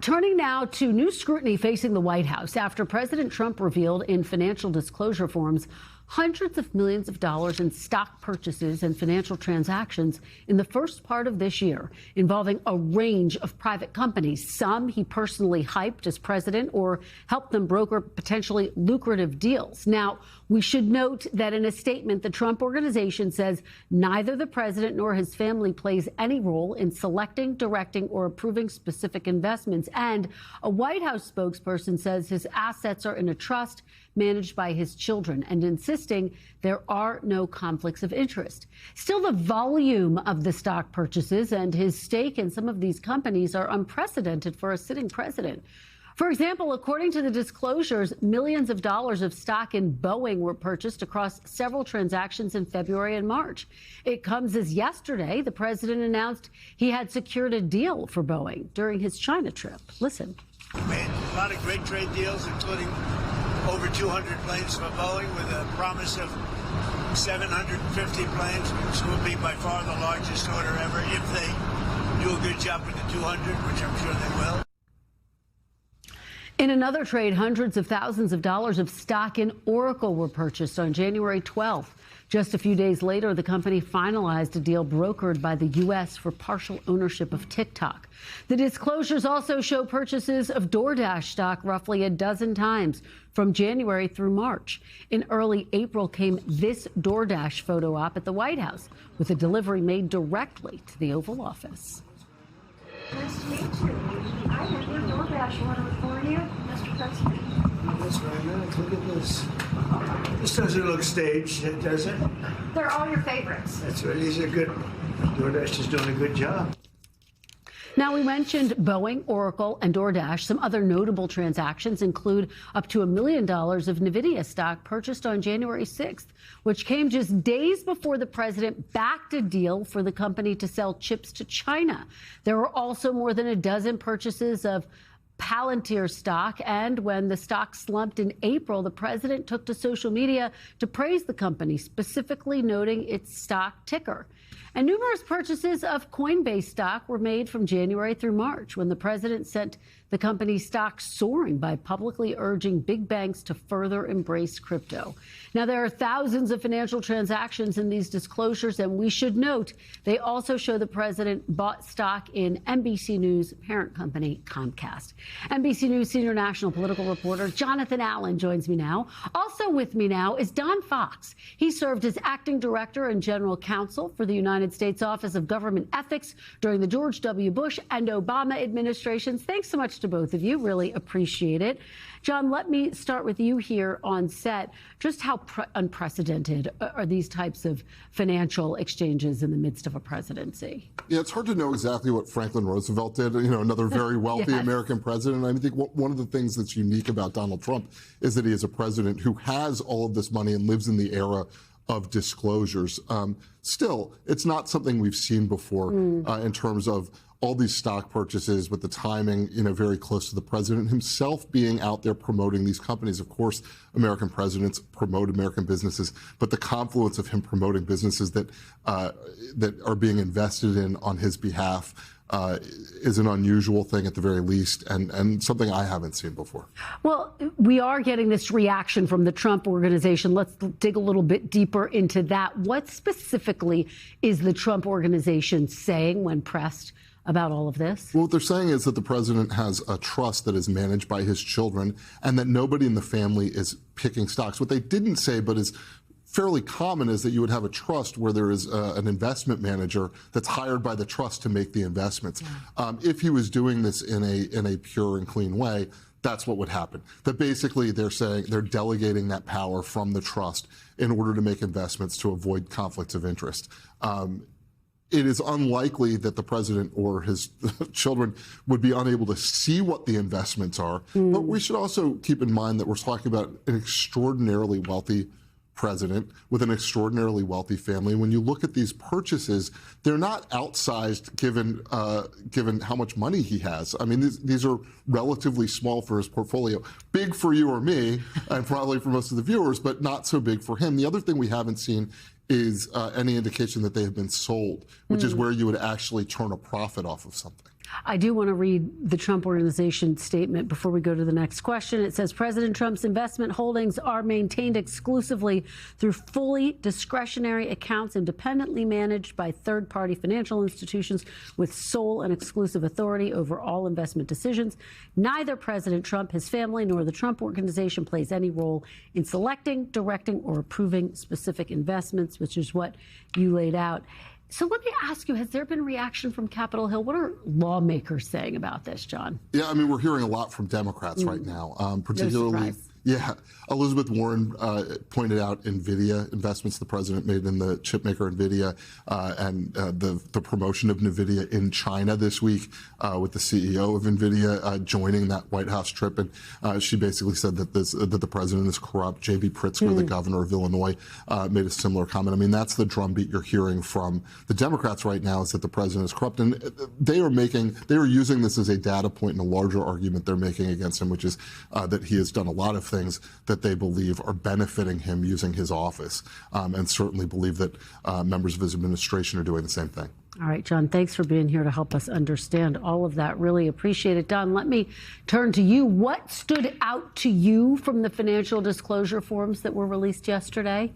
Turning now to new scrutiny facing the White House after President Trump revealed in financial disclosure forms hundreds of millions of dollars in stock purchases and financial transactions in the first part of this year involving a range of private companies. Some he personally hyped as president or helped them broker potentially lucrative deals. Now, we should note that in a statement, the Trump Organization says neither the president nor his family plays any role in selecting, directing, or approving specific investments. And a White House spokesperson says his assets are in a trust managed by his children and insisting there are no conflicts of interest. Still, the volume of the stock purchases and his stake in some of these companies are unprecedented for a sitting president. For example, according to the disclosures, millions of dollars of stock in Boeing were purchased across several transactions in February and March. It comes as yesterday the president announced he had secured a deal for Boeing during his China trip. Listen. We made a lot of great trade deals, including over 200 planes for Boeing with a promise of 750 planes, which will be by far the largest order ever if they do a good job with the 200, which I'm sure they will. In another trade, hundreds of thousands of dollars of stock in Oracle were purchased on January 12th. Just a few days later, the company finalized a deal brokered by the U.S. for partial ownership of TikTok. The disclosures also show purchases of DoorDash stock roughly a dozen times from January through March. In early April came this DoorDash photo op at the White House with a delivery made directly to the Oval Office. Nice to meet you. I have your DoorDash order for you, Mr. President. That's very nice. Look at this. This doesn't look staged, does it? They're all your favorites. That's right. These are good. DoorDash is doing a good job. Now, we mentioned Boeing, Oracle, and DoorDash. Some other notable transactions include up to $1 million of NVIDIA stock purchased on January 6th, which came just days before the president backed a deal for the company to sell chips to China. There were also more than a dozen purchases of Palantir stock, and when the stock slumped in April, the president took to social media to praise the company, specifically noting its stock ticker. And numerous purchases of Coinbase stock were made from January through March, when the president sent the company's stock soaring by publicly urging big banks to further embrace crypto. Now, there are thousands of financial transactions in these disclosures, and we should note they also show the president bought stock in NBC News parent company Comcast. NBC News senior national political reporter Jonathan Allen joins me now. Also with me now is Don Fox. He served as acting director and general counsel for the United States Office of Government Ethics during the George W. Bush and Obama administrations. Thanks so much to both of you. Really appreciate it. John, let me start with you here on set. Just how unprecedented are these types of financial exchanges in the midst of a presidency? Yeah, it's hard to know exactly what Franklin Roosevelt did, another very wealthy Yes. American president. I think one of the things that's unique about Donald Trump is that he is a president who has all of this money and lives in the era of disclosures. Still, it's not something we've seen before in terms of all these stock purchases with the timing, very close to the president himself being out there promoting these companies. Of course, American presidents promote American businesses, but the confluence of him promoting businesses that are being invested in on his behalf is an unusual thing at the very least, and something I haven't seen before. Well, we are getting this reaction from the Trump Organization. Let's dig a little bit deeper into that. What specifically is the Trump Organization saying when pressed about all of this? Well, what they're saying is that the president has a trust that is managed by his children and that nobody in the family is picking stocks. What they didn't say, but is fairly common, is that you would have a trust where there is an investment manager that's hired by the trust to make the investments. Yeah. If he was doing this in a pure and clean way, that's what would happen. That basically they're saying they're delegating that power from the trust in order to make investments to avoid conflicts of interest. It is unlikely that the president or his children would be unable to see what the investments are. But we should also keep in mind that we're talking about an extraordinarily wealthy president with an extraordinarily wealthy family. When you look at these purchases, they're not outsized given how much money he has. I mean, these are relatively small for his portfolio. Big for you or me, and probably for most of the viewers, but not so big for him. The other thing we haven't seen is any indication that they have been sold, which is where you would actually turn a profit off of something. I do want to read the Trump Organization statement before we go to the next question. It says President Trump's investment holdings are maintained exclusively through fully discretionary accounts independently managed by third-party financial institutions with sole and exclusive authority over all investment decisions. Neither President Trump, his family, nor the Trump Organization plays any role in selecting, directing, or approving specific investments, which is what you laid out. So let me ask you, has there been reaction from Capitol Hill? What are lawmakers saying about this, John? Yeah, I mean, we're hearing a lot from Democrats right now, particularly. Yeah, Elizabeth Warren pointed out NVIDIA investments the president made in the chipmaker NVIDIA and the promotion of NVIDIA in China this week with the CEO of NVIDIA joining that White House trip. And she basically said that the president is corrupt. J.B. Pritzker, the governor of Illinois, made a similar comment. I mean, that's the drumbeat you're hearing from the Democrats right now, is that the president is corrupt. And they are using this as a data point in a larger argument they're making against him, which is that he has done a lot of things that they believe are benefiting him using his office, and certainly believe that members of his administration are doing the same thing. All right, John, thanks for being here to help us understand all of that. Really appreciate it. Don, let me turn to you. What stood out to you from the financial disclosure forms that were released yesterday?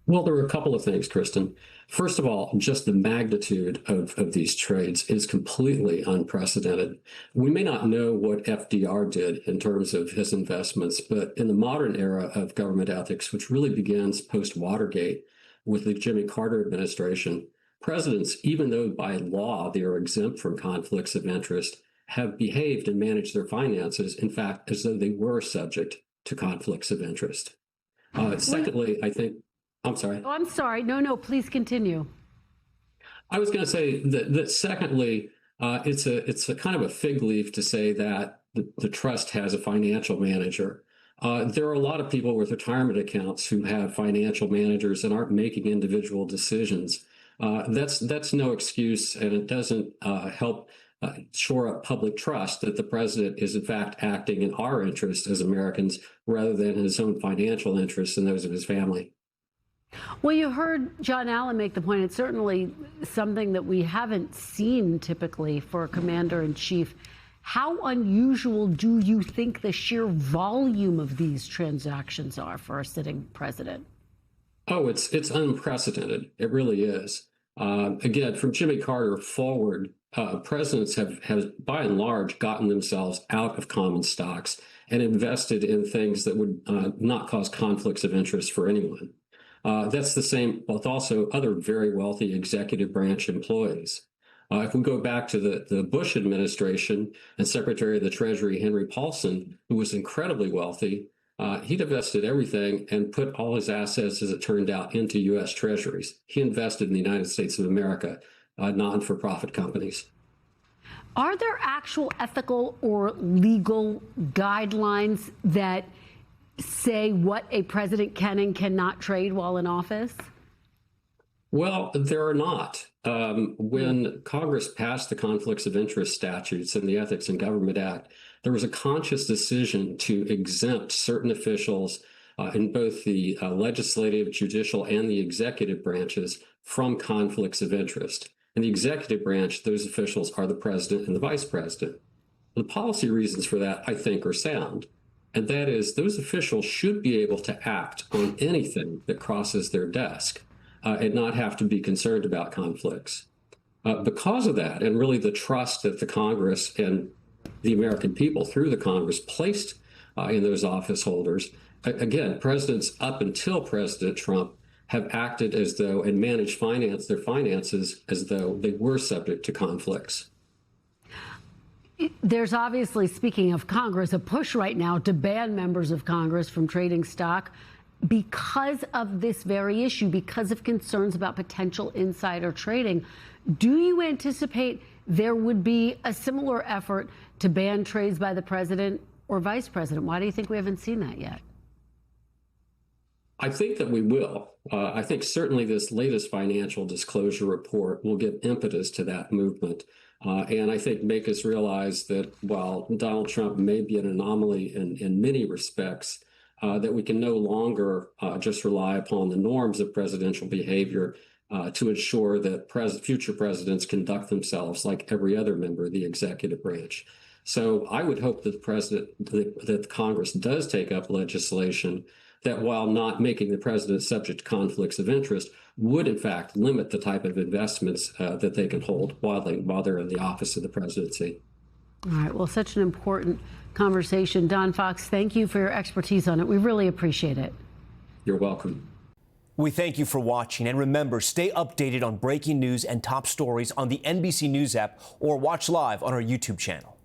Well, there were a couple of things, Kristen. First of all, just the magnitude of these trades is completely unprecedented. We may not know what FDR did in terms of his investments, but in the modern era of government ethics, which really begins post-Watergate with the Jimmy Carter administration, presidents, even though by law they are exempt from conflicts of interest, have behaved and managed their finances, in fact, as though they were subject to conflicts of interest. Secondly, I think... I'm sorry. Oh, I'm sorry. No, please continue. I was going to say that secondly, it's a kind of a fig leaf to say that the trust has a financial manager. There are a lot of people with retirement accounts who have financial managers and aren't making individual decisions. That's no excuse, and it doesn't help shore up public trust that the president is in fact acting in our interest as Americans rather than his own financial interests and those of his family. Well, you heard John Allen make the point. It's certainly something that we haven't seen typically for a commander-in-chief. How unusual do you think the sheer volume of these transactions are for a sitting president? Oh, it's unprecedented. It really is. Again, from Jimmy Carter forward, presidents have by and large gotten themselves out of common stocks and invested in things that would not cause conflicts of interest for anyone. That's the same with also other very wealthy executive branch employees. If we go back to the Bush administration and Secretary of the Treasury Henry Paulson, who was incredibly wealthy, he divested everything and put all his assets, as it turned out, into U.S. Treasuries. He invested in the United States of America, not-for-profit companies. Are there actual ethical or legal guidelines that say what a president can and cannot trade while in office? Well, there are not. When Congress passed the Conflicts of Interest statutes and the Ethics in Government Act, there was a conscious decision to exempt certain officials in both the legislative, judicial, and the executive branches from conflicts of interest. In the executive branch, those officials are the president and the vice president. The policy reasons for that, I think, are sound. And that is, those officials should be able to act on anything that crosses their desk and not have to be concerned about conflicts. Because of that, and really the trust that the Congress and the American people through the Congress placed in those office holders, again, presidents up until President Trump have acted as though and managed their finances as though they were subject to conflicts. There's obviously, speaking of Congress, a push right now to ban members of Congress from trading stock because of this very issue, because of concerns about potential insider trading. Do you anticipate there would be a similar effort to ban trades by the president or vice president? Why do you think we haven't seen that yet? I think that we will. I think certainly this latest financial disclosure report will give impetus to that movement. And I think make us realize that while Donald Trump may be an anomaly in many respects, that we can no longer just rely upon the norms of presidential behavior to ensure that future presidents conduct themselves like every other member of the executive branch. So I would hope that that Congress does take up legislation that, while not making the president subject to conflicts of interest, would in fact limit the type of investments that they can hold while they're in the office of the presidency. All right. Well, such an important conversation. Don Fox, thank you for your expertise on it. We really appreciate it. You're welcome. We thank you for watching, and remember, stay updated on breaking news and top stories on the NBC News app or watch live on our YouTube channel.